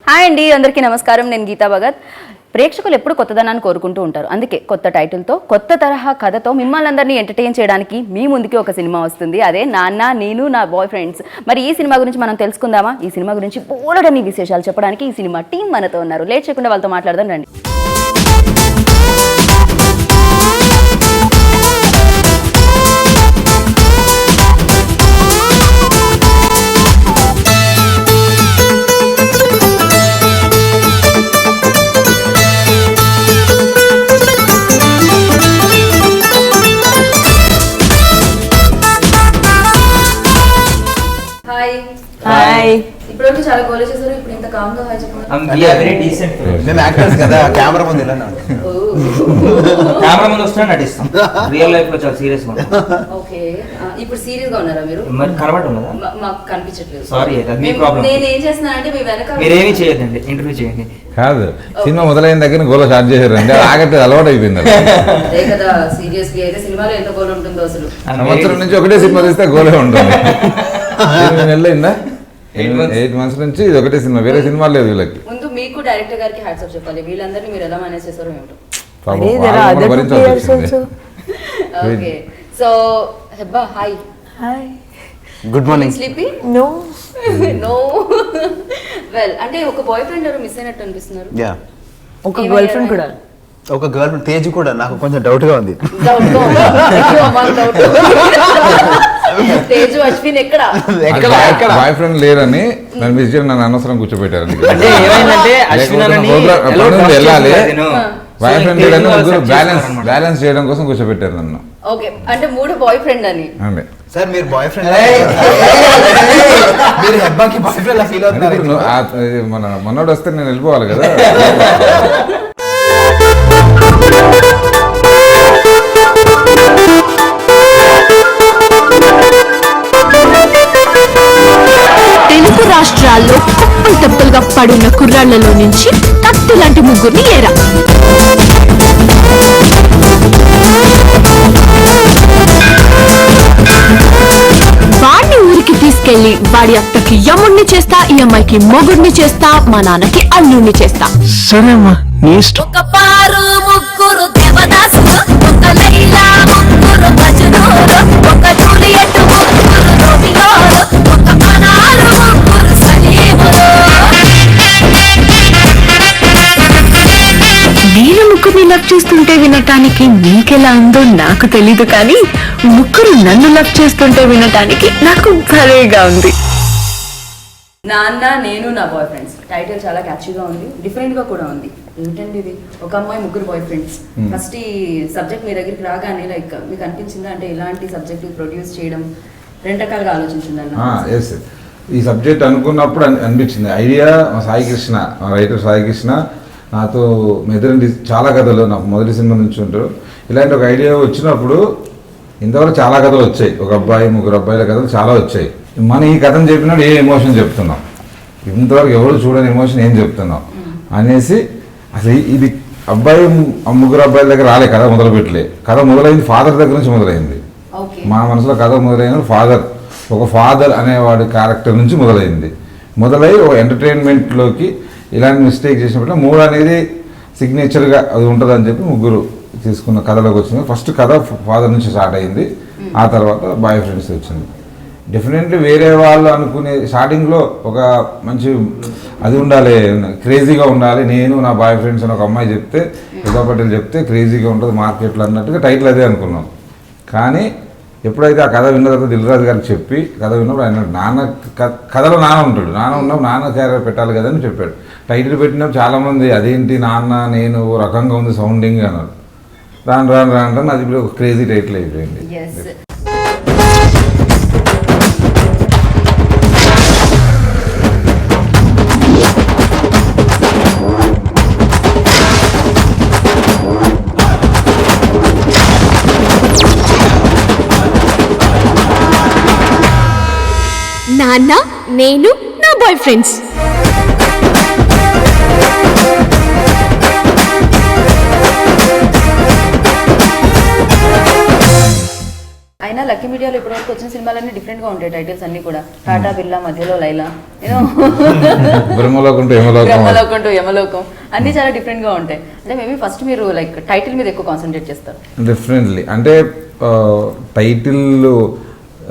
Hi అండి, అందరికీ నమస్కారం. నేను గీతా భగత్. ప్రేక్షకులు ఎప్పుడు కొత్తదనాన్ని కోరుకుంటూ ఉంటారు. అందుకే కొత్త టైటిల్తో, కొత్త తరహా కథతో మిమ్మల్ని అందరినీ ఎంటర్టైన్ చేయడానికి మీ ముందుకి ఒక సినిమా వస్తుంది. అదే నాన్న నేను నా బాయ్ ఫ్రెండ్స్. మరి ఈ సినిమా గురించి మనం తెలుసుకుందామా? ఈ సినిమా గురించి బోలెడన్ని విశేషాలు చెప్పడానికి ఈ సినిమా టీం మనతో ఉన్నారు. లేట్ చేయకుండా వాళ్ళతో మాట్లాడదాం రండి. హాయ్. ఇప్పుడు చాలా గోల చేశారు. ఇప్పుడు ఇంత కామ్ గా హాయ్ చెప్పండి. నేను యాక్టర్స్ కదా, కెమెరా ముందు ఇలా కెమెరా ముందు వస్తున్నా నటిస్తాం. రియల్ లైఫ్ లో చాలా సీరియస్ గా ఓకే. ఇప్పుడు సీరియస్ గా ఉన్నారా మీరు? మరి కనబడుతున్నదా? మాకు కనిపించట్లేదు. సారీ, అది మీ ప్రాబ్లం. నేను ఏం చేస్తున్నానంటే మీ వెనక మీరేమీ చేయొద్దండి, ఇంటర్వ్యూ చేయండి. కాదు, సినిమా మొదలైన దగ్గర గోల స్టార్ట్ చేశారండి. ఆగట్లేదు, అలవాటు అయిపోయింది. అదే కదా, సీరియస్లీ అయితే సినిమాలో ఎంత గోల్ ఉంటుందో అసలు. సంవత్సరం నుంచి ఒకటే సినిమా తీస్తే గోలే ఉంటుంది. 8 నెలలు అయిందా? 8 months నుంచి ఇది ఒకటే సినిమా, వేరే సినిమా లేదు వీళ్ళకి. ముందు మీకు డైరెక్టర్ గారికి హ్యాట్స్ ఆఫ్ చెప్పాలి. వీళ్ళందరినీ మీరు ఎలా మేనేజ్ చేశారో ఏమిటో. Okay, so Hebah hi. Good morning. Sleepy? No no. Well, అంటే ఒక బాయ్ ఫ్రెండ్ ఎవరు మిస్ అయినట్టు అనిపిస్తున్నారు. యా, ఒక గర్ల్ ఫ్రెండ్ కూడా. ఒక గర్ల్ ఫ్రెండ్ తేజ్ కూడా నాకు కొంచెం డౌట్ గా ఉంది. తేజు అశ్విన్ ఎక్కడ బాయ్ ఫ్రెండ్ లేరని నన్ను మిస్ చేయడం, నన్ను అనవసరం కూర్చోబెట్టారు. అంటే ఏమైందంటే అశ్విన్ అని వెళ్ళాలి, బాయ్ ఫ్రెండ్ లేడని ముగ్గురు బ్యాలెన్స్ చేయడం కోసం కూర్చోబెట్టారు నన్ను. ఓకే, అంటే 3 బాయ్ ఫ్రెండ్ అని. సార్ మీరు బాయ్ ఫ్రెండ్, మీరు హెబ్బాకి బాయ్ ఫ్రెండ్ లా ఫీల్ అవుతున్నారు. మనోడు వస్తే నేను వెళ్ళిపోవాలి కదా. తెలుగు రాష్ట్రాల్లో కుప్పలు తెప్పలుగా పడిన కుర్రాళ్లలో నుంచి కత్తి లాంటి ముగ్గురిని ఏరా. వాడిని ఊరికి తీసుకెళ్లి వాడి అత్తకి యముణ్ణి చేస్తా, ఈ అమ్మాయికి మొగుడిని చేస్తా, మా నాన్నకి అల్లుణ్ణి చేస్తా. సరేమ్మా, నీ ఇష్టం. ఒక పారు ముగ్గురు దేవదాసులు, ఒక లైలా ముగ్గురు మజ్నూరు, ఒక జూలియట్ ముగ్గురు రోమియోలు, ఒక అనారు ముగ్గురు సలీములు. నేను ముగ్గురిని లవ్ చేస్తుంటే వినటానికి మీకెలా ఉందో నాకు తెలీదు, కానీ ముగ్గురు నన్ను లవ్ చేస్తుంటే వినటానికి నాకు భలేగా ఉంది. నాన్న నేను నా బాయ్ ఫ్రెండ్స్ టైటిల్ చాలా క్యాచీగా ఉంది, డిఫరెంట్ గా కూడా ఉంది. ఏంటండి ఇది, ఒక అమ్మాయి ముగ్గురు బాయ్ ఫ్రెండ్స్. ఫస్ట్ ఈ సబ్జెక్ట్ మీ దగ్గరికి రాగానే లైక్ మీకు అనిపించిందా, అంటే ఇలాంటి సబ్జెక్ట్ ప్రొడ్యూస్ చేయడం 2 రకాలుగా ఆలోచించిందన్న? ఈ సబ్జెక్ట్ అనుకున్నప్పుడు అనిపించింది ఐడియా. సాయి కృష్ణ, రైటర్ సాయి కృష్ణ నాతో మెదరండి చాలా కథలు నాకు మొదటి సినిమా నుంచి ఉంటారు. ఇలాంటి ఒక ఐడియా వచ్చినప్పుడు ఇంతవరకు చాలా కథలు వచ్చాయి, ఒక అబ్బాయి ముగ్గురు అబ్బాయిల కథలు చాలా వచ్చాయి. మనం ఈ కథను చెప్పినప్పుడు ఏ ఎమోషన్ చెప్తున్నాం, ఇంతవరకు ఎవరు చూడని ఎమోషన్ ఏం చెప్తున్నాం అనేసి, అసలు ఇది అబ్బాయి ముగ్గురు అబ్బాయిల దగ్గర రాలే, కథ మొదలుపెట్టలే. కథ మొదలైంది ఫాదర్ దగ్గర నుంచి మొదలైంది. మా మనసులో కథ మొదలైన ఒక ఫాదర్ అనేవాడి క్యారెక్టర్ నుంచి మొదలై ఒక ఎంటర్టైన్మెంట్లోకి ఇలాంటి మిస్టేక్ చేసినప్పుడు 3 అనేది సిగ్నేచర్గా అది ఉంటుందని చెప్పి ముగ్గురు తీసుకున్న కథలోకి వచ్చింది. ఫస్ట్ కథ ఫాదర్ నుంచి స్టార్ట్ అయింది, ఆ తర్వాత బాయ్ ఫ్రెండ్స్ వచ్చింది. డెఫినెట్లీ వేరే వాళ్ళు అనుకునే స్టార్టింగ్లో ఒక మంచి అది ఉండాలి, క్రేజీగా ఉండాలి. నేను నా బాయ్ ఫ్రెండ్స్ అని ఒక అమ్మాయి చెప్తే, యుగా పటేల్ చెప్తే క్రేజీగా ఉంటుంది మార్కెట్లో అన్నట్టుగా టైటిల్ అదే అనుకున్నాం. కానీ ఎప్పుడైతే ఆ కథ విన్న తర్వాత దిల్రాజు గారికి చెప్పి కథ విన్నప్పుడు ఆయన నాన్న కథలో నాన్న ఉంటాడు, నాన్న ఉన్నప్పుడు నాన్న క్యారెక్టర్ పెట్టాలి కదా అని చెప్పాడు. టైటిల్ పెట్టినప్పుడు చాలామంది అదేంటి నాన్న నేను రకంగా ఉంది సౌండింగ్ అన్నారు. రాను అది ఇప్పుడు ఒక క్రేజీ టైటిల్ అయిపోయింది. నాన్న నేను నా బాయ్ ఫ్రెండ్స్. అయినా లక్కీ మీడియాలో ఇప్పటివరకు వచ్చిన సినిమాలన్నీ డిఫరెంట్ గా ఉంటాయి టైటిల్స్ అన్ని కూడా. టాటా బిర్లా మధ్యలో లైలా, బ్రహ్మలోకం టు యమలోకం. బ్రహ్మలోకం టు యమలోకం అన్ని చాలా డిఫరెంట్ గా ఉంటాయి. అంటే మేబీ ఫస్ట్ మీరు లైక్ టైటిల్ మీద ఎక్కువ కాన్సన్ట్రేట్ చేస్తారు. డెఫినెట్లీ. అంటే టైటిల్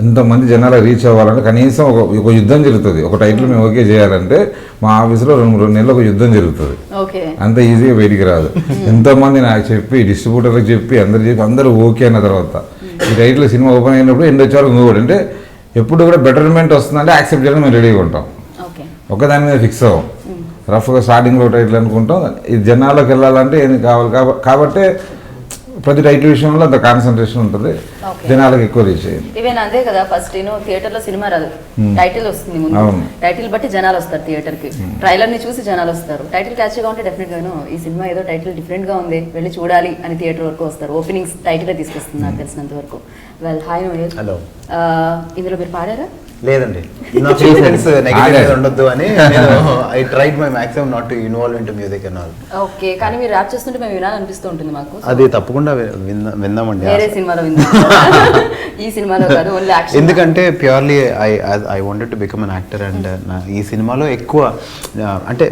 ఎంతమంది జనాలు రీచ్ అవ్వాలంటే కనీసం ఒక యుద్ధం జరుగుతుంది. ఒక టైటిల్ మేము ఓకే చేయాలంటే మా ఆఫీస్లో 2 నెలలు ఒక యుద్ధం జరుగుతుంది. ఓకే, అంత ఈజీగా బయటికి రాదు. ఎంతోమంది నాకు చెప్పి డిస్ట్రిబ్యూటర్లకు చెప్పి అందరూ ఓకే అన్న తర్వాత ఈ టైటిల్ సినిమా ఓపెన్ అయినప్పుడు ఎండ్ వచ్చే వరకు ఇంకోటి అంటే ఎప్పుడు కూడా బెటర్మెంట్ వస్తుందంటే యాక్సెప్ట్ చేయడం మేము రెడీగా ఉంటాం. ఒకదాని మీద ఫిక్స్ అవ్వం. రఫ్గా స్టార్టింగ్లో టైటిల్ అనుకుంటాం. ఇది జనాల్లోకి వెళ్ళాలంటే ఏం కావాలి కాబట్టి ప్రతి టైటిల్ విషయంలో అంత కాన్సన్ట్రేషన్ ఉంటుంది. జనాలకు ఎక్కువ రీచ్ అయ్యింది. ఈవెన్ అంతే కదా, ఫస్ట్ థియేటర్ లో సినిమా రాదు, టైటిల్ వస్తుంది ముందు. టైటిల్ బట్టి జనాలు వస్తారు థియేటర్ కి, ట్రైలర్ ని చూసి జనాలు వస్తారు. టైటిల్ క్యాచ్ గా ఉంటే డెఫినెట్ గాను ఈ సినిమా ఏదో టైటిల్ డిఫరెంట్ గా ఉంది, వెళ్ళి చూడాలి అని థియేటర్ వరకు వస్తారు. ఓపెనింగ్స్ టైటిల్ తీసుకొస్తుంది నాకు తెలిసినంత వరకు. Well, hi Noel. హలో. ఇందులో మీరు పాడారా? లేదండి, నా ఫ్రెండ్స్ నెగటివ్ ఉండొద్దు అని I tried my maximum not to involve into music and all. Okay, కానీ మీరు ర్యాప్ చేస్తుంటే మేము వినాలనిపిస్తూ ఉంటుంది మాకు. అది తప్పకుండా విందామండి. వేరే సినిమాలో విందాం, ఈ సినిమాలో కాదు, ఓన్లీ యాక్షన్. ఎందుకంటే purely I wanted to become an actor and ఈ సినిమాలో ఎక్కువ అంటే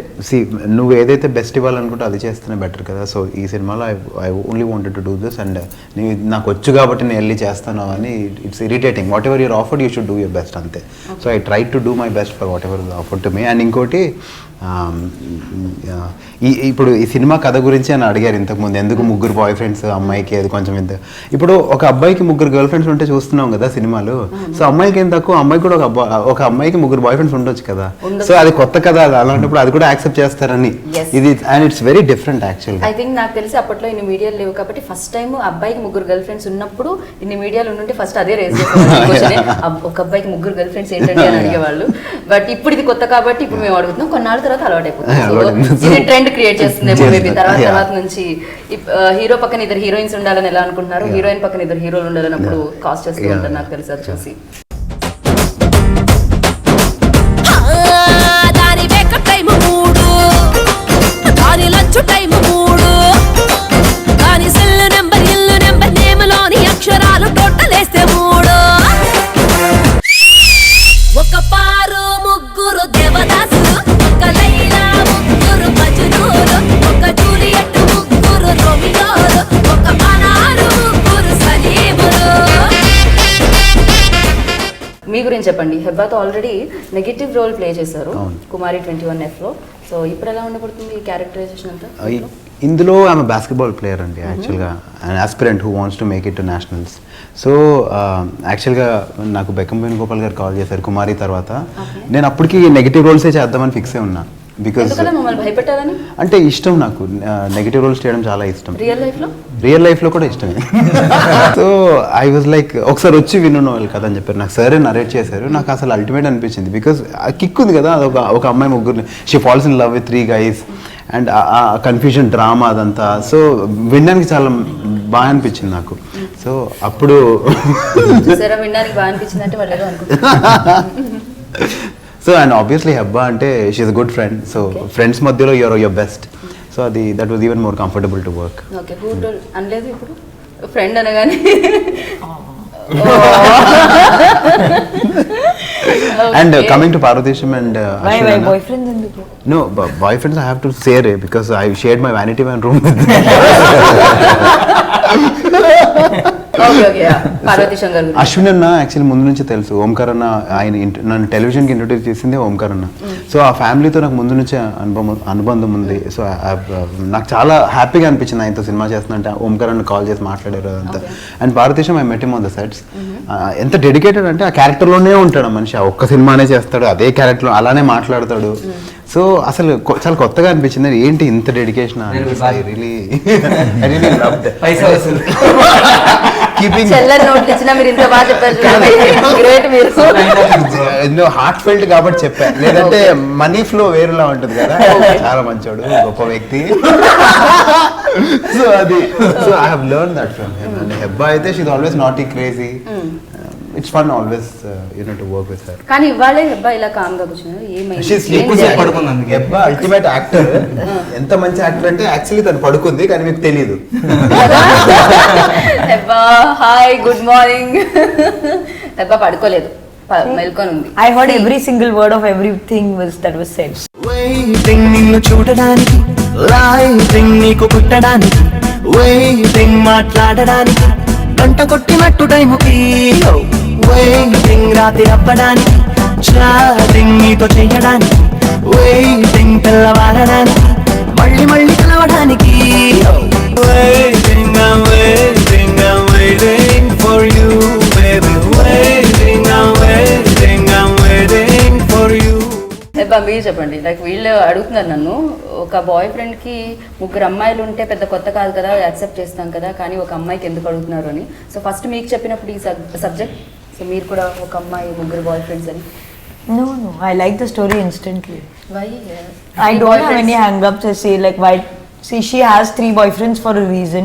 నువ్వు ఏదైతే బెస్ట్ ఇవ్వాలనుకుంటే అది చేస్తేనే బెటర్ కదా. సో ఈ సినిమాలో I only wanted to do this and నాకు వచ్చు కాబట్టి నేను వెళ్ళి చేస్తాను అని. It's irritating. Whatever you're offered you should do your best అంతే. So I try to do my best for whatever offered to me. And ఇంకోటి ఇప్పుడు ఈ సినిమా కథ గురించి అని అడిగారు ఇంతకుముందు, ఎందుకు 3 బాయ్ ఫ్రెండ్స్ అమ్మాయికి అది కొంచెం ఇంత. ఇప్పుడు ఒక అబ్బాయికి 3 గర్ల్ ఫ్రెండ్స్ ఉంటే చూస్తున్నాం కదా సినిమాలు. సో అమ్మాయికి ఏం తక్కువ, అమ్మాయి కూడా ఒక అమ్మాయికి 3 బాయ్ ఫ్రెండ్స్ ఉండొచ్చు కదా. సో అది కొత్త కదా, అలాంటప్పుడు అది కూడా యాక్సెప్ట్ చేస్తారని ఇది. And it's very different actual. I think నాకు తెలిసి అప్పట్లో ఇన్ని మీడియాలు లేవు కాబట్టి ఫస్ట్ టైం అబ్బాయికి 3 గర్ల్ ఫ్రెండ్స్ ఉన్నప్పుడు ఇన్ని మీడియాలు ఉంటే ఫస్ట్ అదే రేస్ ఒక అబ్బాయికి 3 గర్ల్ ఫ్రెండ్స్ ఏంటంటే అని అడిగేవాళ్ళు. బట్ ఇప్పుడు ఇది కొత్త కాబట్టి ఇప్పుడు మేము అడుగుతున్నాం. కొన్నాళ్ళ తర్వాత అలవాటు అయిపోతుంది. ఇది ట్రెండ్ క్రియేట్ చేస్తుంది మేబీ. తర్వాత నుంచి హీరో పక్కన 2 హీరోయిన్స్ ఉండాలని ఎలా అనుకుంటున్నారు, హీరోయిన్ పక్కన 2 హీరోలు ఉండాలని అప్పుడు కాస్ట్ చేస్తూ ఉంటారు నాకు తెలిసి. అది చూసి దాని మేకప్ టైం 3, దాని లంచ్ టైం 3, దాని సెల్ నెంబర్ ఇల్లు నెంబర్ నేమ్లోని అక్షరాలు టోటల్ వేస్తే 3. ఒక పారు 3 దేవదాసులు, ఒక లైలా 3 మజ్నూలు, ఒక జూలియట్ 3 రోమియోలు, ఒక పనారు 3 సలీములు. మీ గురించి చెప్పండి. హెబ్బాతో ఆల్రెడీ నెగటివ్ రోల్ ప్లే చేశారు కుమారి 21F లో. సో ఇప్పుడు ఎలా ఉండబడుతుంది క్యారెక్టరైజేషన్ అంతా? ఇందులో ఆమె బాస్కెట్బాల్ ప్లేయర్ అండి యాక్చువల్గా, and aspirant who wants to make it to nationals. So యాక్చువల్గా నాకు బెక్కం వేణుగోపాల్ గారు కాల్ చేశారు కుమారి తర్వాత. నేను అప్పటికి నెగిటివ్ రోల్సే చేద్దామని ఫిక్స్ అయి ఉన్నా. బికాస్ అంటే ఇష్టం నాకు, నెగిటివ్ రోల్స్ చేయడం చాలా ఇష్టం. రియల్ లైఫ్లో కూడా ఇష్టమే. సో ఐ వాజ్ లైక్ ఒకసారి వచ్చి విను నోవెల్ కదా అని చెప్పారు. నాకు సరే నరేట్ చేశారు. నాకు అసలు అల్టిమేట్ అనిపించింది. బికాస్ కిక్ ఉంది కదా, ఒక అమ్మాయి 3 she falls in love with 3 guys and ఆ కన్ఫ్యూజన్ డ్రామా అదంతా. సో వినడానికి చాలా బాగా అనిపించింది నాకు. సో అప్పుడు వినడానికి బాగా అనిపించింది అంటే వాళ్ళు సో అండ్ ఆబ్వియస్లీ హెబ్బా అంటే she's a good friend. So friends మధ్యలో యువర్ యువర్ బెస్ట్. సో అది that was even more comfortable to work. Okay, who told అనలేదు ఇప్పుడు ఫ్రెండ్ అనగానే. And coming to Parvatesham and why boyfriends enduku? No, boyfriends I have to say because I shared my vanity van room with them. Ashwin అన్న actually ముందు నుంచి తెలుసు. ఓంకార్ అన్న ఆయన నన్ను టెలివిజన్కి ఇంట్రొడ్యూస్ చేసిందే ఓంకార్ అన్న. సో ఆ ఫ్యామిలీతో నాకు ముందు నుంచే అనుబంధం ఉంది. సో నాకు చాలా హ్యాపీగా అనిపించింది ఆయనతో సినిమా చేస్తున్నంటే. ఓంకార్ అన్న కాల్ చేసి మాట్లాడారు అదంతా. And Parvateesam I met him on the sets. ఎంత డెడికేటెడ్ అంటే ఆ క్యారెక్టర్లోనే ఉంటాడు మనిషి. ఆ ఒక్క సినిమానే చేస్తాడు, అదే క్యారెక్టర్ అలానే మాట్లాడతాడు. సో అసలు చాలా కొత్తగా అనిపించింది. ఏంటి ఇంత డెడికేషన్. హార్ట్ ఫెల్ట్ కాబట్టి చెప్పా, లేదంటే మనీ ఫ్లో వేరులా ఉంటుంది కదా. చాలా మంచోడు, గొప్ప వ్యక్తి. సో అది so I have learn that from him. And Hebah అయితే she is always naughty crazy. It's fun always to work with her. కానీ ఇవాళే హెబ్బా ఇలా కామ్ గా కూర్చున్నారు, ఏమైంది? షీ స్లీప్ ఏం జరిగింది? పడుకుంది అందుకే. Hebah ultimate actor. ఎంత మంచి యాక్టర్ అంటే యాక్చువల్లీ తను పడుకుంది కానీ మీకు తెలియదు. Hebah hi good morning. Hebah పడుకోలేదు, మెల్కొని ఉంది. I heard every single word of everything that was said. Waiting నిన్ను చూడడానికి, లైటింగ్ నీకు పుట్టడానికి, వెయిటింగ్ మాట్లాడడానికి, గంట కొట్టినట్టు టైముకి, వెయిటింగ్ రాత్రి అవ్వడానికి, చాటింగ్ నీతో చేయడానికి, వెయిటింగ్ తెల్లవారడానికి, మళ్ళీ మళ్ళీ కలవడానికి, waiting waiting waiting for you baby, waiting waiting waiting for you. Hebah మీరు చెప్పండి, లైక్ వీళ్ళు అడుగుతున్నారు నన్ను, ఒక బాయ్ ఫ్రెండ్ కి ముగ్గురు అమ్మాయిలు ఉంటే పెద్ద కొత్త కాదు కదా, యాక్సెప్ట్ చేస్తాం కదా, కానీ ఒక అమ్మాయికి ఎందుకు అడుగుతున్నారు అని. సో ఫస్ట్ మీకు చెప్పినప్పుడు ఈ సబ్జెక్ట్, సో మీరు కూడా ఒక అమ్మాయి ముగ్గురు బాయ్ ఫ్రెండ్స్ అని. No, I like the story instantly. Why? I don't have any hang-ups. I say like why. See, she has 3 boyfriends for a reason.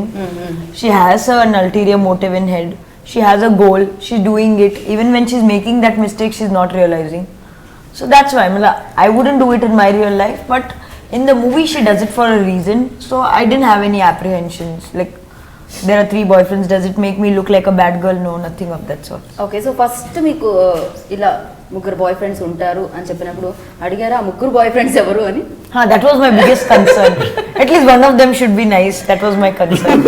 She has an ulterior motive in head. She has a goal. She's doing it. Even when she's making that mistake, she's not realizing. So that's why I wouldn't do it in my real life. But in the movie, she does it for a reason. So I didn't have any apprehensions. Like there are 3 boyfriends. Does it make me look like a bad girl? No, nothing of that sort. Okay, so first మీకు ఇలా ముగ్గురు bye friends ఉంటారు అని చెప్పినప్పుడు అడిగారా ఆ ముగ్గురు bye friends ఎవరు అని? That was my biggest concern. At least one of them should be nice. That was my concern.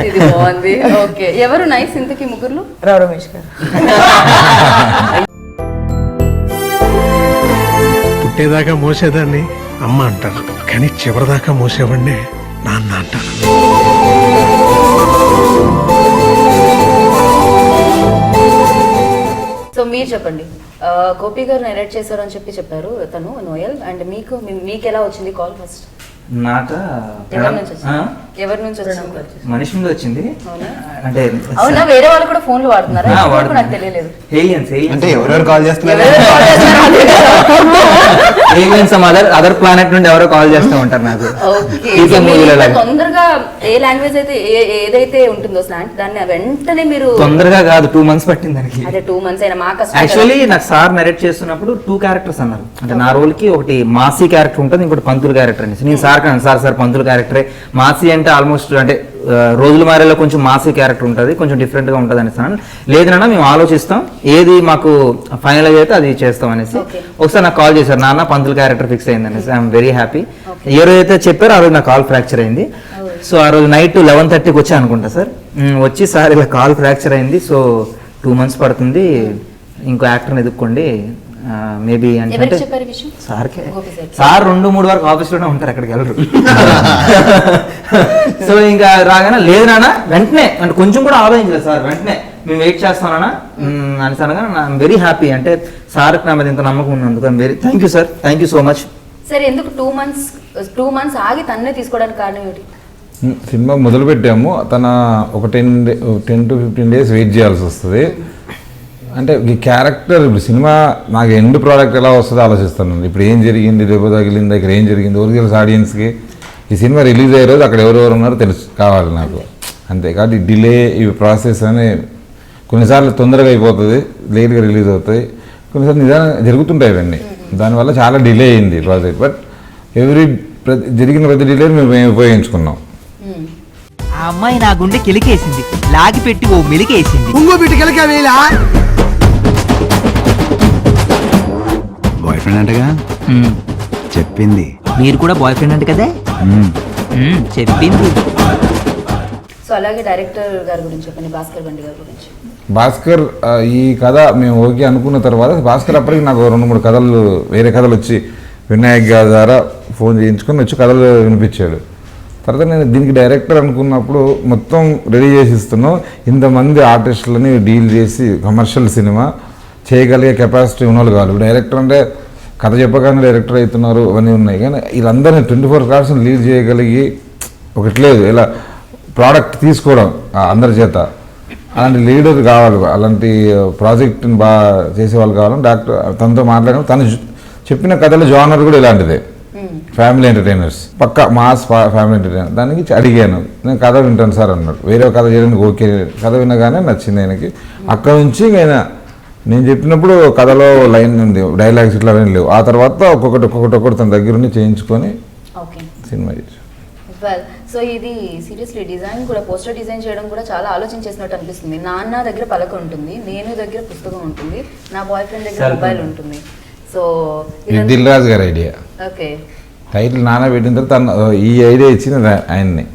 ఇది బాగుంది. ఓకే, ఎవరు నైస్ ఇంతకీ ముగ్గురులో? Rao Ramesh garu. పుట్టేదాకా మోసేదాన్ని అమ్మ అంటారు, కానీ చివరిదాకా మోసేవాడిని నాన్న అంటారు. సో మీరు చెప్పండి, గోపి గారు నరేట్ చేశారు అని చెప్పారు తను నోయల్, అండ్ మీకు ఎలా వచ్చింది కాల్ ఫస్ట్? నాక ఎవరి నుంచి వచ్చింది? ఎవరి నుంచి వచ్చింది? మనిషి నుండి వచ్చింది. అవునా? అంటే అవునా, వేరే వాళ్ళు కూడా ఫోన్లు వాడుతున్నారా? ఆ, ఇప్పుడు వాడుతున్నారు. నాకు తెలియలేదు. అంటే ఎవరెవరు కాల్ చేస్తున్నారు? ఎవరెవరు call చేస్తున్నారో తెలియదు. అదర్ ప్లానెట్ నుండి ఎవరో కాల్ చేస్తూ ఉంటారు నాకు. ఓకే, ఈ సో మీరు మూవీలో ఇంత లాగా. తొందరగా ఏ లాంగ్వేజ్ అయితే ఏదైతే ఉంటుందో స్లాంట్, దాన్ని వెంటనే మీరు తొందరగా కాదు, 2 months పట్టింది దానికి. అదే 2 months అయినా మా కష్టం. యాక్చువల్లీ నాకు సార్ నరేట్ చేస్తున్నప్పుడు 2 క్యారెక్టర్స్ అన్నారు. అంటే నా రోల్ కి ఒకటి మాసీ క్యారెక్టర్ ఉంటుంది, ఇంకోటి పంతులు క్యారెక్టర్ అనేసి. నేను సార్ కాను, సార్ పంతులు క్యారెక్టరే. మాసీ అంటే ఆల్మోస్ట్ అంటే రోజుల మారేలో కొంచెం మాసీ క్యారెక్టర్ ఉంటుంది, కొంచెం డిఫరెంట్ గా ఉంటుంది అనేసి. లేదన్నా మేము ఆలోచిస్తాం, ఏది మాకు ఫైనల్ అయితే అది చేస్తాం అనేసి. ఒకసారి నాకు కాల్ చేశారు, నాన్న పంతులు క్యారెక్టర్ ఫిక్స్ అయింది అనేసి. I'm very happy. ఏ రోజైతే చెప్పారో ఆ రోజు నా కాల్ ఫ్రాక్చర్ అయింది. సో ఆ రోజు నైట్ 11:30కి వచ్చా అనుకుంటా సార్. వచ్చి సార్ ఇలా కాల్ ఫ్రాక్చర్ అయింది, సో 2 months పడుతుంది, ఇంకో యాక్టర్ని ఎదుక్కోండి మేబీ అంటే ఎవరికి చెప్పారు ఈ విషయం? సార్కే. గోపి సార్. సార్ 2-3 వరకు ఆఫీస్లోనే ఉంటారు, ఎక్కడికి వెళ్ళరు. సో ఇంకా రాగానే లేదు నాన్న వెంటనే, అంటే కొంచెం కూడా ఆలోచించలేదు సార్, వెంటనే మేము వెయిట్ చేస్తానా అని అనగా ఐఎమ్ వెరీ హ్యాపీ. అంటే సార్కి నా మీద ఇంత నమ్మకం ఉన్నందుకు I'm very thank you sir, thank you so much. సరే, ఎందుకు 2 months ఆగి తన్నే తీసుకోవడానికి కారణం ఏంటి? సినిమా మొదలు పెట్టాము, తన ఒక 10 to 15 days వెయిట్ చేయాల్సి వస్తుంది. అంటే ఈ క్యారెక్టర్ ఇప్పుడు సినిమా నాకు ఎండ్ ప్రోడక్ట్ ఎలా వస్తుందో ఆలోచిస్తాను. ఇప్పుడు ఏం జరిగింది, దెబ్బ తగిలిందా, ఇక్కడ ఏం జరిగింది, ఎవరికి తెలుసు ఆడియన్స్కి. ఈ సినిమా రిలీజ్ అయ్యే రోజు అక్కడ ఎవరెవరు ఉన్నారో తెలుసు కావాలి నాకు, అంతే. కాబట్టి డిలే ఈ ప్రాసెస్ అని కొన్నిసార్లు తొందరగా అయిపోతుంది, లేట్గా రిలీజ్ అవుతాయి, కొన్నిసార్లు నిజంగా జరుగుతుంటాయి ఇవన్నీ. దానివల్ల చాలా డిలే అయింది ప్రాజెక్ట్. బట్ జరిగిన ప్రతి డిలే మేము ఉపయోగించుకున్నాం. ఆ అమ్మాయి నా గుండె కిలికేసింది, లాగి పెట్టి ఓ మెలికేసింది. ఇంకో బిడ్డ కెలకేలా బాయ్ ఫ్రెండ్ అంటగా చెప్పింది. మీరు కూడా బాయ్ ఫ్రెండ్ అంటే కదా? చెప్పింది. సో అలాగే డైరెక్టర్ గారి గురించి చెప్పండి, భాస్కర్ బండి గారి గురించి. భాస్కర్ ఈ కథ మేము ఓకే అనుకున్న తర్వాత భాస్కర్ అప్పటికి నాకు 2-3 కథలు వేరే కథలు వచ్చి వినాయక్ గారి ద్వారా ఫోన్ చేయించుకొని వచ్చి కథలు వినిపించాడు. తర్వాత నేను దీనికి డైరెక్టర్ అనుకున్నప్పుడు మొత్తం రెడీ చేసి ఇస్తున్నాం, ఇంతమంది ఆర్టిస్టులని డీల్ చేసి కమర్షియల్ సినిమా చేయగలిగే కెపాసిటీ ఉన్న వాళ్ళు కాదు. డైరెక్టర్ అంటే కథ చెప్పగానే డైరెక్టర్ అవుతున్నారు, అవన్నీ ఉన్నాయి. కానీ వీళ్ళందరినీ 24 hours లీడ్ చేయగలిగి ఒకట్లేదు, ఇలా ప్రోడక్ట్ తీసుకోవడం అందరి చేత. అలాంటి లీడర్ కావాలి, అలాంటి ప్రాజెక్ట్ని బాగా చేసేవాళ్ళు కావాలని డాక్టర్ తనతో మాట్లాడడం. తను చెప్పిన కథల జానర్ కూడా ఇలాంటిదే, ఫ్యామిలీ ఎంటర్టైనర్స్, పక్కా మాస్ ఫ్యామిలీ ఎంటర్టైనర్. దానికి అడిగాను, నేను కథ వింటాను సార్ అన్నాడు. వేరే కథ చేయడానికి ఓకే, కథ వినగానే నచ్చింది ఆయనకి. అక్కడ నుంచి నేను చెప్పినప్పుడు కథలో లైన్ ఉంది, డైలాగ్స్ ఇట్లా ఏం లేవు. ఆ తర్వాత ఒక్కొక్కటి తన దగ్గర ఉండి చేయించుకొని సినిమా చేసి. సో ఇది సీరియస్లీ డిజైన్ కూడా, పోస్టర్ డిజైన్ చేయడం కూడా చాలా ఆలోచించేసినట్టు అనిపిస్తుంది. నాన్న దగ్గర పలక ఉంటుంది, నేను దగ్గర పుస్తకం ఉంటుంది, నా బాయ్ ఫ్రెండ్ దగ్గర మొబైల్ ఉంటుంది. సో దిల్ రాజు గారి ఐడియా. ఓకే, టైటిల్ నాన్న పెట్టిన తర్వాత ఈ ఐడియా ఇచ్చింది ఆయన్ని.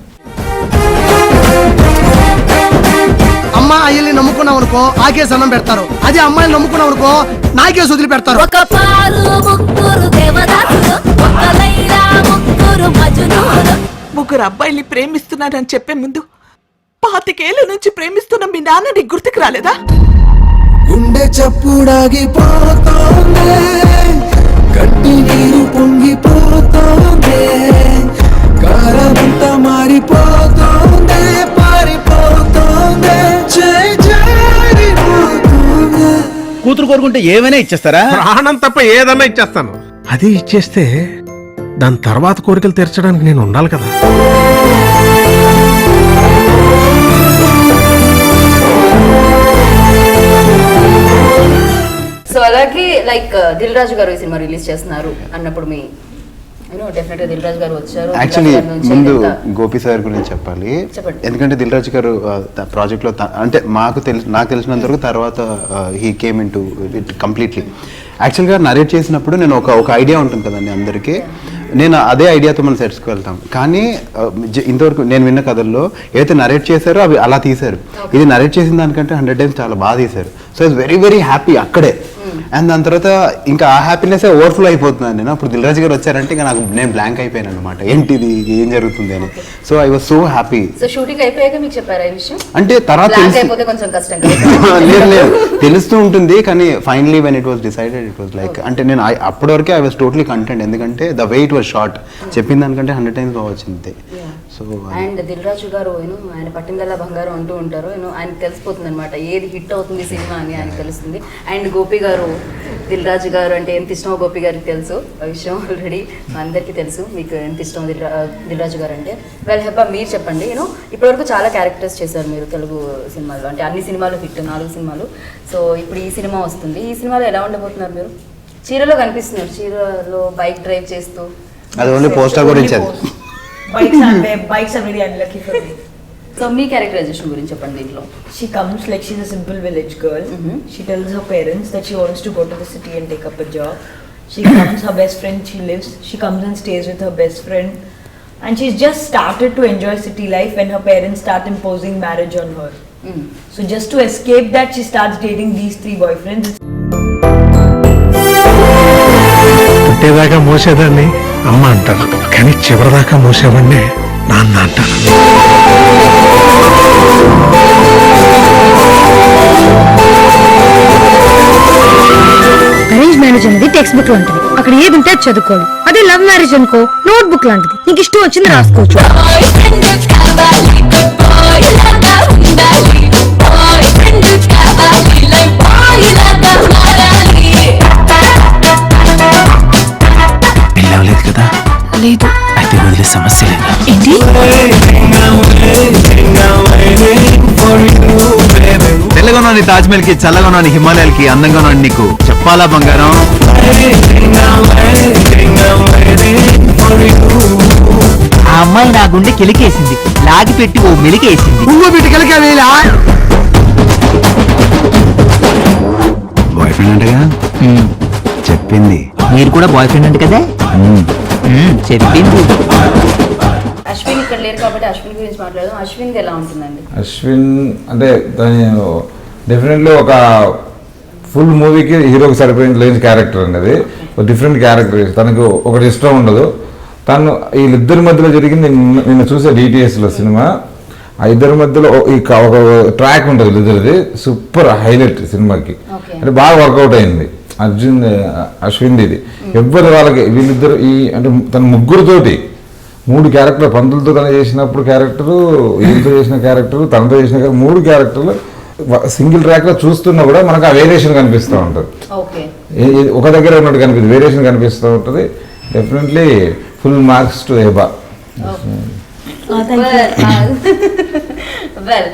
అమ్మాయిల్ని నమ్ముకున్నాం అనుకో ఆకేసి అన్నం పెడతారు, అదే అమ్మాయిని నమ్ముకున్నాం అనుకో నాకేసి వదిలి పెడతారు. ఒక పారు ముగ్గురు దేవదాసులు, ఒక లైలా ముగ్గురు మజునులు. ముగ్గురు అబ్బాయిల్ని ప్రేమిస్తున్నానని చెప్పే ముందు 25 ఏళ్ల నుంచి ప్రేమిస్తున్న మీ నాన్న నీకు గుర్తుకు రాలేదా? గుండె చప్పుడాగిపోతోంది, కట్టి నీరు పొంగిపోతోంది, కారమంతా మారిపోతోంది, పారిపోతోంది, జారిపోతోంది. కూతురు కోరుకుంటే ఏమైనా ఇచ్చేస్తారా? ప్రాణం తప్ప ఏదన్నా ఇచ్చేస్తాను. అది ఇచ్చేస్తే దాని తర్వాత కోరికలు తీర్చడానికి నేను ఉండాలి కదా. సో అలాగే లైక్ దిల్ రాజు గారు ఈ సినిమా రిలీజ్ చేస్తున్నారు అన్నప్పుడు మీ డెఫినెట్ గా దిల్ రాజు గారు వచ్చారు. యాక్చువల్లీ ముందు గోపి సార్ గురించి చెప్పాలి. చెప్పండి. ఎందుకంటే దిల్ రాజు గారు ప్రాజెక్ట్ లో అంటే నాకు తెలిసినంత వరకు తర్వాత he came in to it completely. యాక్చువల్గా నరేట్ చేసినప్పుడు నేను ఒక ఐడియా ఉంటుంది కదండి అందరికీ, నేను అదే ఐడియాతో మనం సెట్స్కి వెళ్తాం. కానీ ఇంతవరకు నేను విన్న కథల్లో ఏదైతే నరేట్ చేశారో అవి అలా తీశారు. ఇది నరేట్ చేసిన దానికంటే 100 times చాలా బాగా తీశారు. So it's very very happy అక్కడే. అండ్ దాని తర్వాత ఇంకా ఆ హ్యాపీనెస్ ఓవర్ఫ్లో అయిపోతున్నాను నేను. అప్పుడు దిల్ రాజు గారు వచ్చారంటే ఇంకా నేను బ్లాంక్ అయిపోయాను అనమాట, ఏంటిది ఏం జరుగుతుంది అని. So I was so happy. So shooting అయిపోయాక మీకు చెప్పారా ఈ విషయం? అంటే తర్వాత కొంచెం కష్టం లేదు తెలుస్తూ ఉంటుంది, కానీ finally when it was decided it was like, అంటే నేను అప్పటి వరకే ఐ వాస్ టోటలీ కంటెంట్. ఎందుకంటే the way it was short, చెప్పిన దానికంటే 100 times బాగా వచ్చింది. సో అండ్ దిల్ రాజు గారు ఆయన పట్టిందల్లా బంగారం అంటూ ఉంటారు. ఆయనకు తెలిసిపోతుంది అనమాట ఏది హిట్ అవుతుంది సినిమా అని ఆయనకు తెలుస్తుంది. అండ్ గోపి గారు, దిల్ రాజు గారు అంటే ఎంత ఇష్టమో గోపి గారికి తెలుసు, ఆ విషయం ఆల్రెడీ అందరికీ తెలుసు మీకు ఎంత ఇష్టమో దిల్ రాజు గారు అంటే. వెల్ హెబ్బా మీరు చెప్పండి. ఇప్పటివరకు చాలా క్యారెక్టర్స్ చేశారు మీరు తెలుగు సినిమాల్లో, అంటే అన్ని సినిమాలు హిట్ 4 సినిమాలు. సో ఇప్పుడు ఈ సినిమా వస్తుంది, ఈ సినిమాలో ఎలా ఉండబోతున్నారు మీరు? చీరలో కనిపిస్తున్నారు, చీరలో బైక్ డ్రైవ్ చేస్తూ. అది ఓన్లీ పోస్టర్ గురించి. అది Bikes are very unlucky for me. So మీ క్యారెక్టరైజేషన్ గురించి చెప్పండి దీంట్లో. She comes like she's a simple village girl. She tells her parents that she wants to go to the city and take up a job. She comes, her best friend, she comes and stays with her best friend. And she's just started to enjoy city life when her parents start imposing marriage on her. So just to escape that, she starts dating these 3 boyfriends. పుట్టేదాకా మోసేదాన్ని అమ్మ అంటారు, కానీ చివరిదాకా మోసేవాడిని నాన్న అంటారు. Arrange marriage అనేది text book లాంటిది, అక్కడ ఏది ఉంటే అది చదువుకోవాలి. అదే లవ్ మ్యారేజ్ అనుకో నోట్ బుక్ లాంటిది, నీకు ఇష్టం వచ్చింది రాసుకోవచ్చు. లేదు కదా? లేదు. అయితే వదిలే సమస్య లేదా? ఏంటి? తెల్లగా ఉన్నాను తాజ్మహల్ కి, చల్లగా ఉన్నాను హిమాలయాలకి, అందంగా ఉన్నాను నీకు చెప్పాలా బంగారం? ఆ అమ్మాయి నా గుండె కిలికేసింది, లాగి పెట్టి ఓ మెలికేసింది. బాయ్ ఫ్రెండ్ అంటగా చెప్పింది. మీరు కూడా బాయ్ ఫ్రెండ్ అంటే కదా? చెప్పింది. అశ్విన్ ఇక్కడ లేరు కాబట్టి అశ్విన్ గురించి మాట్లాడదాం. అశ్విన్ ఎలా ఉంటుందండి? అశ్విన్ అంటే దాని డెఫినెట్లీ ఒక ఫుల్ మూవీకి హీరోకి సరిపోయిన లేని క్యారెక్టర్ అనేది ఒక డిఫరెంట్ క్యారెక్టర్. తనకు ఒకటి ఇష్టం ఉండదు. తను వీళ్ళిద్దరి మధ్యలో జరిగింది నిన్న చూసే డిటిఎస్లో సినిమా. ఆ ఇద్దరి మధ్యలో ఒక ట్రాక్ ఉంటుంది ఇద్దరిది, సూపర్ హైలైట్ సినిమాకి. అంటే బాగా వర్కౌట్ అయింది అశ్విన్ ఇది. ఎవ్వరు వాళ్ళకి వీళ్ళిద్దరు అంటే తన ముగ్గురుతోటి 3 క్యారెక్టర్లు, పంతులతో తను చేసినప్పుడు క్యారెక్టరు, వీళ్ళతో చేసిన క్యారెక్టరు, తనతో చేసిన 3 క్యారెక్టర్లు సింగిల్ ట్రాక్ లో చూస్తున్నా కూడా మనకు ఆ వేరియేషన్ కనిపిస్తూ ఉంటుంది. ఒక దగ్గర ఉన్నట్టు కనిపిస్తుంది, వేరియేషన్ కనిపిస్తూ ఉంటుంది. Definitely full marks to Heba. Well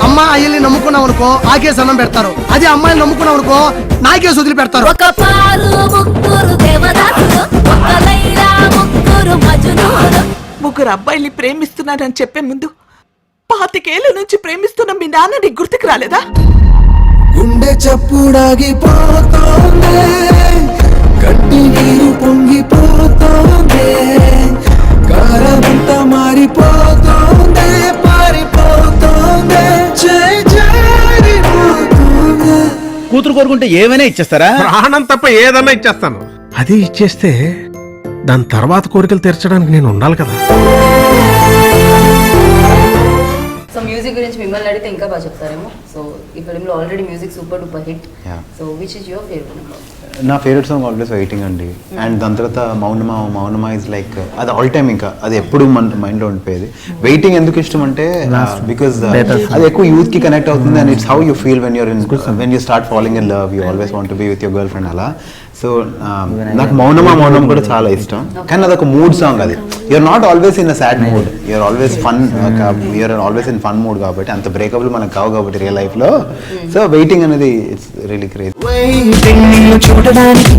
అమ్మాయిల్ని నమ్ముకున్నాం అనుకో ఆకేసి అన్నం పెడతారు, అదే అమ్మాయిలు నమ్ముకున్నాం అనుకో నాకేసి వదిలి పెడతారు. ఒక పారు ముగ్గురు దేవదాసులు, ఒక లైలా ముగ్గురు మజునూలు. ముగ్గురు అబ్బాయిల్ని ప్రేమిస్తున్నానని చెప్పే ముందు 25 ఏళ్ల నుంచి ప్రేమిస్తున్న మీ నాన్న నీకు గుర్తుకు రాలేదా? గుండె చప్పుడాగిపోతోంది, గట్టి నీరు పొంగిపోతోంది, కారమంతా మారిపోతోంది, పారిపోతోంది, జారిపోతోంది. కూతురు కోరుకుంటే ఏమైనా ఇచ్చేస్తారా? ప్రాణం తప్ప ఏదన్నా ఇచ్చేస్తాను. అది ఇచ్చేస్తే దాని తర్వాత కోరికలు తీర్చడానికి నేను ఉండాలి కదా. సో మ్యూజిక్ గురించి మిమ్మల్ని అడిగితే ఇంకా బాగా చెప్తారేమో. సో ఈ ఫిల్మ్లో already music super duper hit. So which is your favourite number? నా ఫేవరెట్ సాంగ్ ఆల్వేస్ వెయిటింగ్ అండి. అండ్ దాని తర్వాత మౌనమా ఇస్ లైక్ అది ఆల్ టైమ్, ఇంకా అది ఎప్పుడు మన మైండ్లో ఉండిపోయేది. వెయిటింగ్ ఎందుకు ఇష్టం అంటే బికాస్ అది ఎక్కువ యూత్ కి కనెక్ట్ అవుతుంది. And it's how you feel when you start following in love, you always want to be with your girl friend అలా. సో నాకు మౌనం కూడా చాలా ఇష్టం. కానీ అదొక మూడ్ సాంగ్. అది you're not always in a sad mood, you're always fun, you're always in fun mood కాబట్టి అంత బ్రేకబుల్ మనకు కావు కాబట్టి రియల్ లైఫ్ లో. సో వెయిటింగ్ అనేది ఇట్స్ రియలీ క్రేజీ. వెయిటింగ్ నిన్ను చూడడానికి,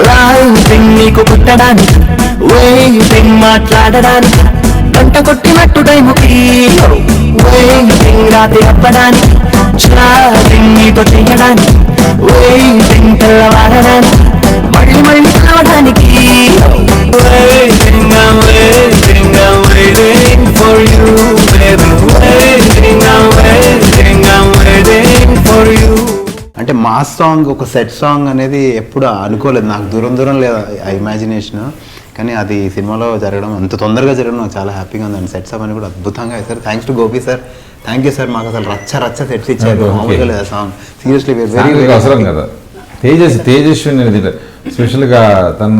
లైటింగ్ నీకు పుట్టడానికి, వెయిటింగ్ మాట్లాడడానికి, గంట కొట్టినట్టు టైముకి, వెయిటింగ్ రాత్రి అవ్వడానికి, చాటింగ్ నీతో చేయడానికి, వెయిటింగ్ తెల్లవారడానికి, మళ్ళీ మళ్ళీ కలవడానికి, waiting I'm waiting for you baby, waiting I'm waiting for you. అంటే మాస్ సాంగ్, ఒక సెట్ సాంగ్ అనేది ఎప్పుడు అనుకోలేదు. నాకు దూరం లేదు ఆ ఇమాజినేషన్. కానీ అది సినిమాలో జరగడం, అంత తొందరగా జరగడం నాకు చాలా హ్యాపీగా ఉంది. అండ్ సెట్స్ అవన్నీ కూడా అద్భుతంగా వేశారు. Thanks to Gopi sir, thank you sir. మాకు అసలు రచ్చ సెట్స్ ఇచ్చారు. మామూలుగా లేదు సాంగ్, సీరియస్లీ వెరీ అవసరం కదా. తేజస్విని స్పెషల్గా తన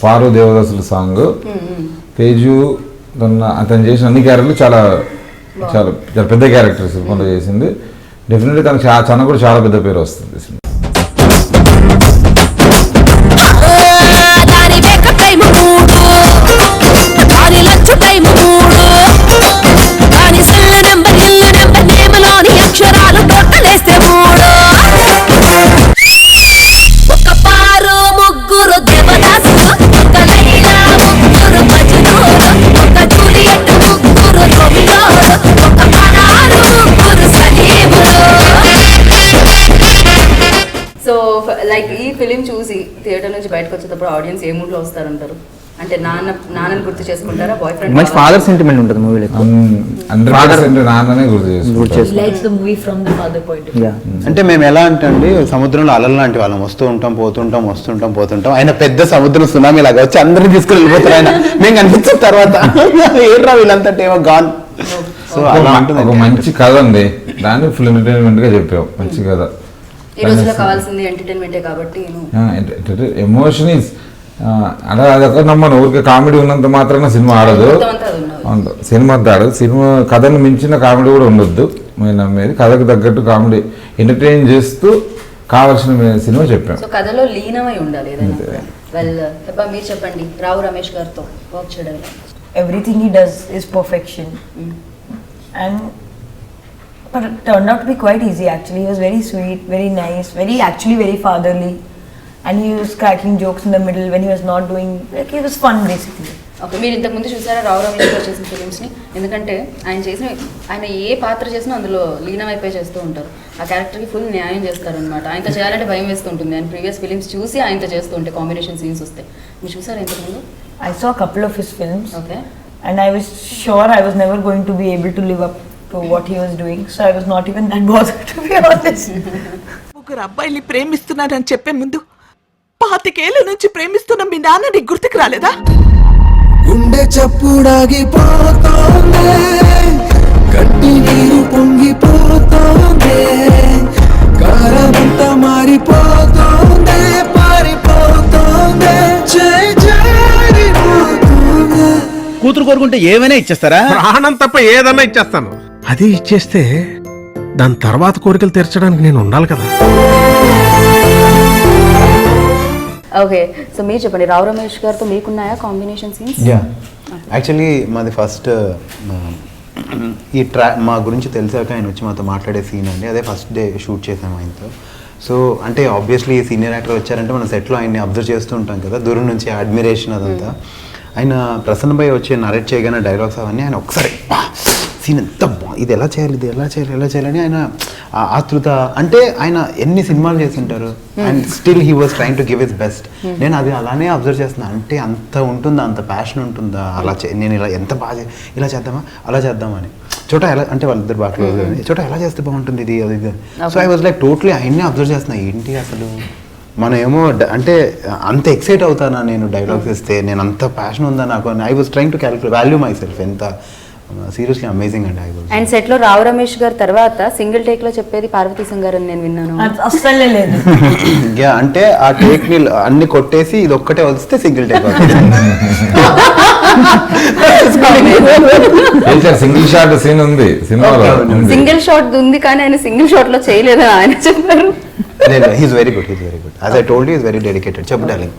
పారు దేవదాసుల సాంగ్, తేజు అతను చేసిన అన్ని క్యారెక్టర్లు చాలా చాలా చాలా పెద్ద క్యారెక్టర్ సినిమాలో చేసింది. డెఫినెట్లీ తనకు చాలా కూడా చాలా పెద్ద పేరు వస్తుంది. దాని బెక్క టైము మూడు, దాని లంచ్ టైము మూడు, దాని సెల్ నెంబర్ ఇల్లు నెంబర్ నేమలోని అక్షరాలు టోటలేస్తే మూడు. ఒక పారు ముగ్గురు దేవదాసులు, ఒక లైలా ముగ్గురు మజునూలు, ఒక జూలియట్ ముగ్గురు రోమియోలు, ఒక పనారు ముగ్గురు సలీములు. సో లైక్ ఈ ఫిలిం చూసి థియేటర్ నుంచి బయటకు వచ్చేటప్పుడు ఆడియన్స్ ఏ మూడ్లో వస్తారంటారు? అంటే నాన్నని గుర్తు చేసుకుంటారా, బాయ్ ఫ్రెండ్? మంచి ఫాదర్ సెంటిమెంట్ ఉంటుంది మూవీలో. 100% నాన్ననే గుర్తు చేసుకుంటారు. Likes the movie from the father point of view. అంటే మేము ఎలా అంటే అండి, సముద్రంలో అలలు లాంటి వాళ్ళం, వస్తూ ఉంటాం పోతుంటాం. ఆయన పెద్ద సముద్రం సునామీ లాగా వచ్చి అందరినీ తీసుకుని వెళ్ళిపోతారు. ఆయన మేము కనిపించిన తర్వాత ఏర్రా వీళ్ళంతా ఏమో గాన్. సో అలా ఉంటుంది. ఒక మంచి కథ ఉంది, దాన్ని ఫుల్ ఎంటర్టైన్మెంట్ గా చెప్పావు. మంచి కథ. ఈ రోజులో కావాల్సింది ఎంటర్టైన్మెంటే కాబట్టి ఎమోషన్ ఇస్ అలా అదొక నమ్మను. ఊరికే కామెడీ ఉన్నంత మాత్రాన సినిమా ఆడదు, సినిమా అంతా ఆడదు. సినిమా కథను మించిన కామెడీ కూడా ఉండొద్దు. మేము నమ్మేది కథకు తగ్గట్టు కామెడీ ఎంటర్టైన్ చేస్తూ కావాల్సిన సినిమా చెప్పాం. సో కథలో లీనమై ఉండాలి ఏదైనా. వెల్ మీరు చెప్పండి, రావు రమేష్ గారితో వర్క్ చేయడం. Everything he does is perfection. And but it turned out to be quite easy actually. He was very sweet, very nice, very fatherly. And he was cracking jokes in the middle when he was not doing, like he was fun basically. Okay, మీరు ఇంతకుముందు చూసారా రావు రమేష్ గారు చేసిన ఫిలిమ్స్ని? ఎందుకంటే ఆయన ఏ పాత్ర చేసినా అందులో లీనమైపోయి చేస్తూ ఉంటారు. ఆ క్యారెక్టర్కి ఫుల్ న్యాయం చేస్తారు అనమాట. ఆయనతో చేయాలంటే భయం వేస్తుంటుంది. ఆయన ప్రీవియస్ ఫిలిమ్స్ చూసి ఆయనతో చేస్తూ ఉంటే కాంబినేషన్ సీన్స్ వస్తాయి. మీరు చూసారా ఇంతకుముందు? I saw a couple of his films. Okay. And I was sure I was never going to be able to live up to what he was doing. So I was not even that bothered, to be honest. ముగ్గురు అబ్బాయిల్ని ప్రేమిస్తున్నానని చెప్పే ముందు 25 ఏళ్ల నుంచి ప్రేమిస్తున్న మీ నాన్న నీకు గుర్తుకు రాలేదా? గుండె చప్పుడాగిపోతోంది, గట్టి నీరు పొంగిపోతోంది, కారమంతా మారిపోతోంది, పారిపోతోంది, జారిపోతోంది. కూతురు కోరుకుంటే ఏమైనా ఇచ్చేస్తారా? ప్రాణం తప్ప ఏదన్నా ఇచ్చేస్తాను. అది ఇచ్చేస్తే దాని తర్వాత కోరికలు తీర్చడానికి నేను ఉండాలి కదా. ఓకే, సో మీరు చెప్పండి, రావు రమేష్ గారితో మీకున్నాయా కాంబినేషన్ సీన్స్? యాక్చువల్లీ మాది ఫస్ట్ మా గురించి తెలిసాక ఆయన వచ్చి మాతో మాట్లాడే సీన్ అండి, అదే ఫస్ట్ డే షూట్ చేసాము ఆయనతో. సో అంటే ఆబ్వియస్లీ సీనియర్ యాక్టర్ వచ్చారంటే మనం సెట్లో ఆయన్ని అబ్జర్వ్ చేస్తూ ఉంటాం కదా, దూరం నుంచి అడ్మిరేషన్ అదంతా. ఆయన ప్రసన్నపై వచ్చి నరేట్ చేయగానే డైలాగ్స్ అవన్నీ ఆయన ఒకసారి సీన్ ఎంత ఇది ఎలా చేయాలి, ఇది ఎలా చేయాలి, ఎలా చేయాలని ఆయన ఆతృత. అంటే ఆయన ఎన్ని సినిమాలు చేస్తుంటారు and still he was trying to give his best. నేను అది అలానే అబ్జర్వ్ చేస్తున్నా. అంటే అంత ఉంటుందా, అంత ప్యాషన్ ఉంటుందా, అలా నేను ఇలా ఎంత బాగా ఇలా చేద్దామా అలా చేద్దామని. చోట ఎలా అంటే వాళ్ళిద్దరు బాగా క్లోజ్ చోట ఎలా చేస్తే బాగుంటుంది ఇది అది ఇది. So I was like totally ఆయన్ని అబ్జర్వ్ చేస్తున్నా. ఏంటి అసలు మనం ఏమో అంటే అంత ఎక్సైట్ అవుతానా నేను డైలాగ్స్ ఇస్తే, నేను అంత ప్యాషన్ ఉందా నాకు. I was trying to calculate value my self. ఎంత సీరియస్లీ అమేజింగ్ అండి. ఐ వాజ్ అండ్ సెట్ లో రావు రమేష్ గారు తర్వాత సింగిల్ టేక్ లో చెప్పేది పార్వతీ సింగ్ గారు అని నేను విన్నాను. అస్సలే లేదు. అంటే ఆ టేక్ ని అన్ని కొట్టేసి ఇది ఒక్కటే వస్తే సింగిల్ టేక్ అవుతుంది. సింగిల్ షాట్ సీన్ ఉంది సినిమాలో. సింగిల్ షాట్ ఉంది కానీ ఆయన సింగిల్ షాట్ లో చేయలేదని ఆయన చెప్పారు. He's very good, he's very good. As I told you, he's very dedicated. చెప్పు డార్లింగ్.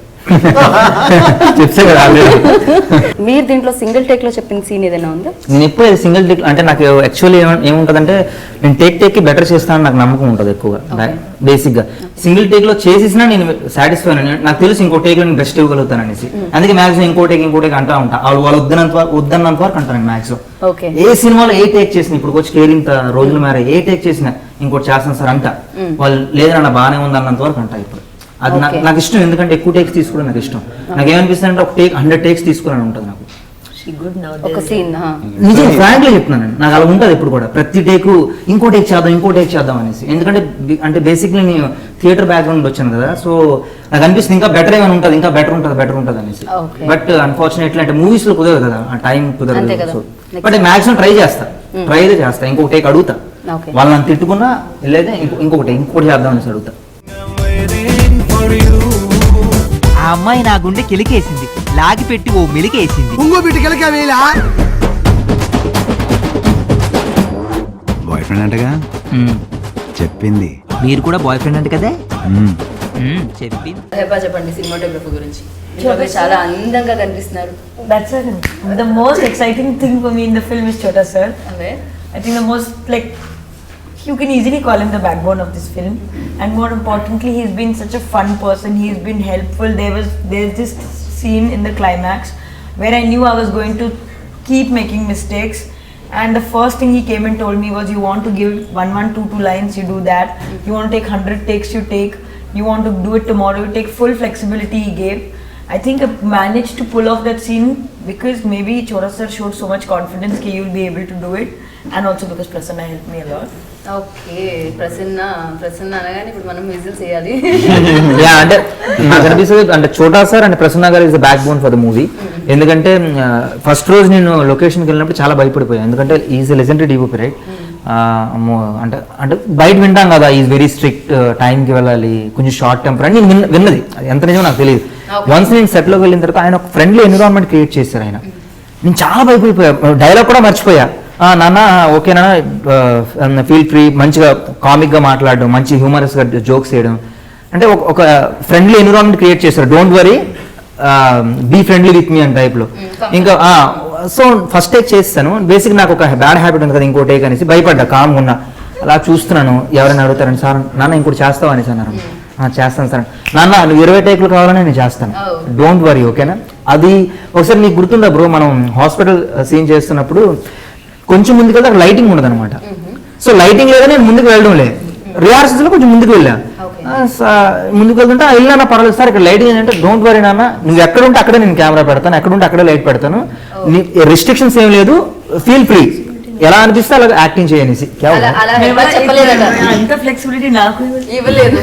మీరు దీంట్లో సింగిల్ టేక్ లో చెప్పిన సీన్ ఏదైనా ఉందా? నేను ఎప్పుడు సింగిల్ టేక్ అంటే నాకు యాక్చువల్లీ ఏముంటుందంటే నేను టేక్ కి బెటర్ చేస్తానని నాకు నమ్మకం ఉంటుంది ఎక్కువగా. బేసిక్ గా సింగిల్ టేక్ లో చేసేసినా నేను సాటిస్ఫై అని నాకు తెలుసు, ఇంకో టేక్ లో నేను బెస్ట్ ఇవ్వగలుగుతాను అనేసి. అందుకే మాక్సిమం ఇంకో టేక్ అంటా ఉంటా. వాళ్ళు వద్దన్నంత వరకు అంటాను మాక్సిమం. ఏ సినిమాలో ఏ టేక్ చేసిన ఇప్పుడు వచ్చి కేరింత రోజులు మేర ఏ టేక్ చేసినా ఇంకోటి చేస్తాను సార్ అంట. వాళ్ళు లేదన్న బాగానే ఉంది అన్నంత వరకు అంట. ఇప్పుడు అది నాకు ఇష్టం, ఎందుకంటే ఎక్కువ టేక్స్ తీసుకోవడం నాకు ఇష్టం. నాకు ఏమనిపిస్తుంది అంటే ఒక టేక్ 100 టేక్స్ తీసుకోవాలని ఉంటుంది నాకు. ఒక సీన్ నిజం ఫ్రాంక్లీ చెప్తున్నాను, నాకు అలా ఉంటుంది ఇప్పుడు కూడా. ప్రతి టేక్ ఇంకో టేక్ చేద్దాం అనేసి. ఎందుకంటే అంటే బేసిక్లీ నేను థియేటర్ బ్యాక్గ్రౌండ్ వచ్చాను కదా, సో నాకు అనిపిస్తుంది ఇంకా బెటర్ ఏమైనా ఉంటుంది, ఇంకా బెటర్ ఉంటుంది అనేసి. బట్ అన్ఫార్చునేట్లీ అంటే మూవీస్ లో కుదరదు కదా, ఆ టైం కుదరదు. బట్ మాక్సిమం ట్రై చేస్తా ఇంకొక టేక్ అడుగుతా. వాళ్ళని తిట్టుకున్నా లేదా ఇంకొకటి చేద్దాం అనేసి అడుగుతా. ఆ అమ్మాయి నా గుండె కిలికేసింది, లాగి పెట్టి ఓ మెలికేసింది. ఇంకో బిడ్డ కిలకా బాయ్ ఫ్రెండ్ అంటగా చెప్పింది. మీరు కూడా బాయ్ ఫ్రెండ్ అంట కదా చెప్పింది. చెప్పండి సినిమాటోగ్రఫీ గురించి. చాలా అందంగా కనిపిస్తున్నారు. That's the most exciting thing for me in the film is Chota sir. I think the most like you can easily call him the backbone of this film, and more importantly he's been such a fun person. He's been helpful. There's this scene in the climax where I knew I was going to keep making mistakes, and the first thing he came and told me was, you want to give 1-1-2 lines, you do that. You want to take 100 takes, you take. You want to do it tomorrow, you take. Full flexibility he gave. I think I managed to pull off that scene because maybe Chota sir showed so much confidence that you'll be able to do it, and also because Prasanna helped me a lot. Okay, Prasanna అనగానే ఇప్పుడు మనం whistle చేయాలి. అంటే నాకు అనిపిస్తుంది అంటే చోటా sir and Prasanna గారు is the back bone for the movie. ఎందుకంటే ఫస్ట్ రోజు నేను లొకేషన్కి వెళ్ళినప్పుడు చాలా భయపడిపోయాను, ఎందుకంటే ఈజ్ లెజెండరీ డీఓపీ రైట్. అంటే బయట వింటాం కదా, ఈజ్ వెరీ స్ట్రిక్ట్, టైంకి వెళ్ళాలి, కొంచెం షార్ట్ టెంపర్ అని నేను విన్నది. అది ఎంత నిజమో నాకు తెలియదు. వన్స్ నేను సెట్లోకి వెళ్ళిన తర్వాత ఆయన ఒక ఫ్రెండ్లీ ఎన్విరాన్మెంట్ క్రియేట్ చేశారు ఆయన. నేను చాలా భయపడిపోయా, డైలాగ్ కూడా మర్చిపోయా. నాన్న ఓకేనా, ఫీల్ ఫ్రీ, మంచిగా కామిక్గా మాట్లాడడం, మంచి హ్యూమరస్గా జోక్స్ చేయడం, అంటే ఒక ఫ్రెండ్లీ ఎన్విరాన్మెంట్ క్రియేట్ చేశారు. Don't worry, be friendly with me అని టైప్లో. ఇంకా సో ఫస్ట్ టేక్ చేస్తాను. బేసిక్ నాకు ఒక బ్యాడ్ హ్యాబిట్ ఉంది కదా, ఇంకో టేక్ అనేసి భయపడ్డా. కామ్గా ఉన్నా, అలా చూస్తున్నాను. ఎవరైనా అడుగుతారని, సార్ నాన్న ఇంకోటి చేస్తావు అనేసి అన్నారు. చేస్తాను సార్. నాన్న నువ్వు 20 టేక్లు కావాలని నేను చేస్తాను, డోంట్ వరీ ఓకేనా. అది ఒకసారి నీకు గుర్తుందా బ్రో, మనం హాస్పిటల్ సీన్ చేస్తున్నప్పుడు కొంచెం ముందుకు వెళ్తే అక్కడ లైటింగ్ ఉండదు అనమాట. సో లైటింగ్ లేదా నేను ముందుకు వెళ్ళడం లేదు, రిహార్సల్స్ లో కొంచెం ముందుకు వెళ్ళా. ముందుకు వెళ్తుంటే వెళ్ళినా పర్వాలేదు సార్, ఇక్కడ లైటింగ్ ఏంటంటే డోంట్ వరీ నాన్న, నువ్వు ఎక్కడ ఉంటే అక్కడే నేను కెమెరా పెడతాను, ఎక్కడ ఉంటే అక్కడే లైట్ పెడతాను, రిస్ట్రిక్షన్స్ ఏం లేదు, ఫీల్ ఫ్రీ, ఎలా అనిపిస్తే అలా యాక్టింగ్ చేయనేసి. అంత ఫ్లెక్సిబిలిటీ నాకు ఇవ్వలేదు,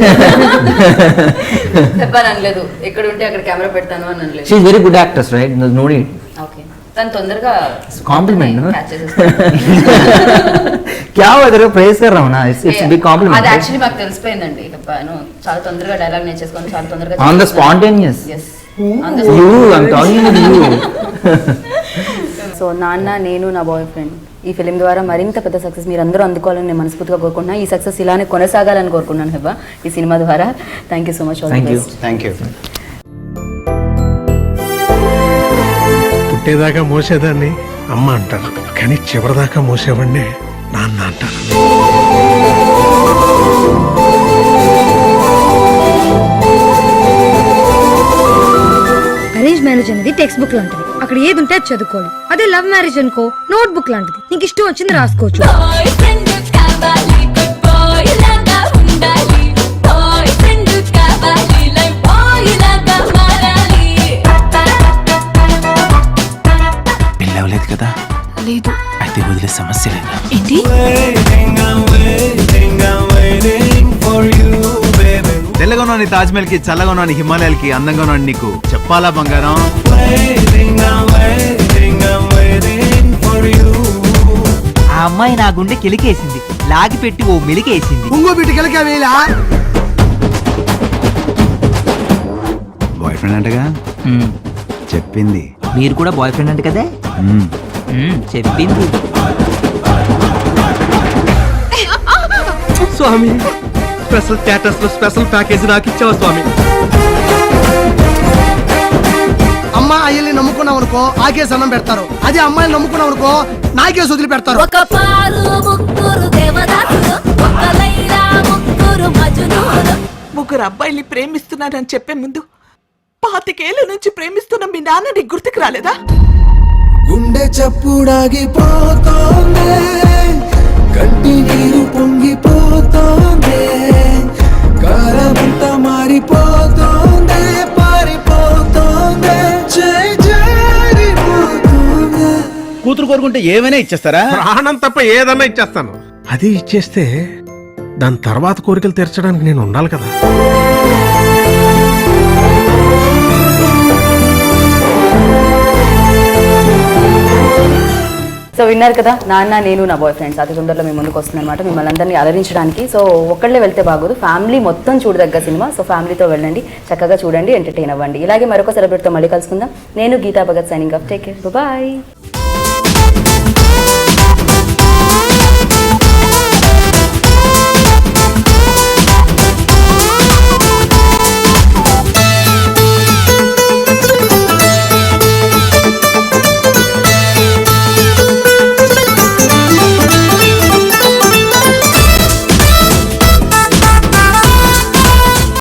చెప్పానలేదు, ఎక్కడ ఉంటే అక్కడ కెమెరా పెడతాను అని అనలేదు. She is very good actress right, no need. Okay, తను తొందరగా కాంప్లిమెంట్ క్యా వదరు ప్రైజ్ కర్ రహా నా, ఇట్స్ బిగ్ కాంప్లిమెంట్. అది యాక్చువల్లీ మాకు తెలిసిపోయిందండి. చాలా తొందరగా డైలాగ్ నేర్చేసుకొని చాలా తొందరగా on the spontaneous. yes you I am talking with you. So నాన్న నేను నా బాయ్ ఫ్రెండ్ ఈ ఫిలిం ద్వారా మరింత పెద్ద సక్సెస్ మీరు అందరూ అందుకోవాలని నేను మనస్ఫూర్తిగా కోరుకుంటున్నాను. ఈ సక్సెస్ ఇలానే కొనసాగాలని కోరుకున్నాను హెబ్బా ఈ సినిమా ద్వారా. Thank you so much. Thank you. పుట్టేదాకా మోసేదాన్ని అమ్మ అంటారు కానీ చివరిదాకా మూసేవాడిని నాన్న అంటారు. అరేంజ్ మ్యారేజ్ అనేది టెక్స్ట్ బుక్ లాంటిది, అక్కడ ఏది ఉంటే అది చదువుకోవాలి. అదే లవ్ మ్యారేజ్ అనుకో నోట్ బుక్ లాంటిది, నీకు ఇష్టం వచ్చింది రాసుకోవచ్చు. పెళ్ళవలేదు కదా? లేదు. అయితే వదిలే సమస్య లేదు. ఏంటి? తెల్లగా ఉన్నాను తాజ్మహల్ కి, చల్లగా ఉన్నాను హిమాలయాలకి, అందంగా ఉన్నాను నీకు చెప్పాలా బంగారం? ఆ అమ్మాయి నా గుండె కిలికేసింది, లాగి పెట్టి ఓ మెలికేసింది. బాయ్ ఫ్రెండ్ అంటగా? చెప్పింది. మీరు కూడా బాయ్ ఫ్రెండ్ అంటే కదా? చెప్పింది. స్వామి స్పెషల్ స్టేటస్ లో స్పెషల్ ప్యాకేజ్ నాకు ఇచ్చావా స్వామి? అమ్మ అయ్యల్ని నమ్ముకున్నాం అనుకో ఆకేసి అన్నం పెడతారు, అదే అమ్మాయిని నమ్ముకున్నాం అనుకో నాకేసి వదిలి పెడతారు. ఒక పాలు ముగ్గురు దేవదాసులు, ఒక లైలా ముగ్గురు మజునూలు. ముగ్గురు అబ్బాయిల్ని ప్రేమిస్తున్నానని చెప్పే ముందు 25 ఏళ్ళ నుంచి ప్రేమిస్తున్న మీ నాన్న నీకు గుర్తుకు రాలేదా? గుండె చప్పుడాగిపోతోంది, కంటి నీరు పొంగిపోతోంది, కాలమంతా మారిపోతోంది, పారిపోతోంది, జారిపోతోంది. కూతురు కోరుకుంటే ఏమైనా ఇచ్చేస్తారా? ప్రాణం తప్ప ఏదన్నా ఇచ్చేస్తాను. అది ఇచ్చేస్తే దాని తర్వాత కోరికలు తీర్చడానికి నేను ఉండాలి కదా. సో విన్నారు కదా, నాన్న నేను నా బాయ్ ఫ్రెండ్స్ అతి తొందరలో మీ ముందుకు వస్తుంది అనమాట, మిమ్మల్ని అందరినీ అలరించడానికి. సో ఒక్కళ్ళే వెళ్తే బాగోదు, ఫ్యామిలీ మొత్తం చూడదగ్గ సినిమా. సో ఫ్యామిలీతో వెళ్ళండి, చక్కగా చూడండి, ఎంటర్టైన్ అవ్వండి. ఇలాగే మరొక సెలబ్రిటీతో మళ్ళీ కలుసుకుందాం. నేను Geetha Bhagat signing off. Take care, bye.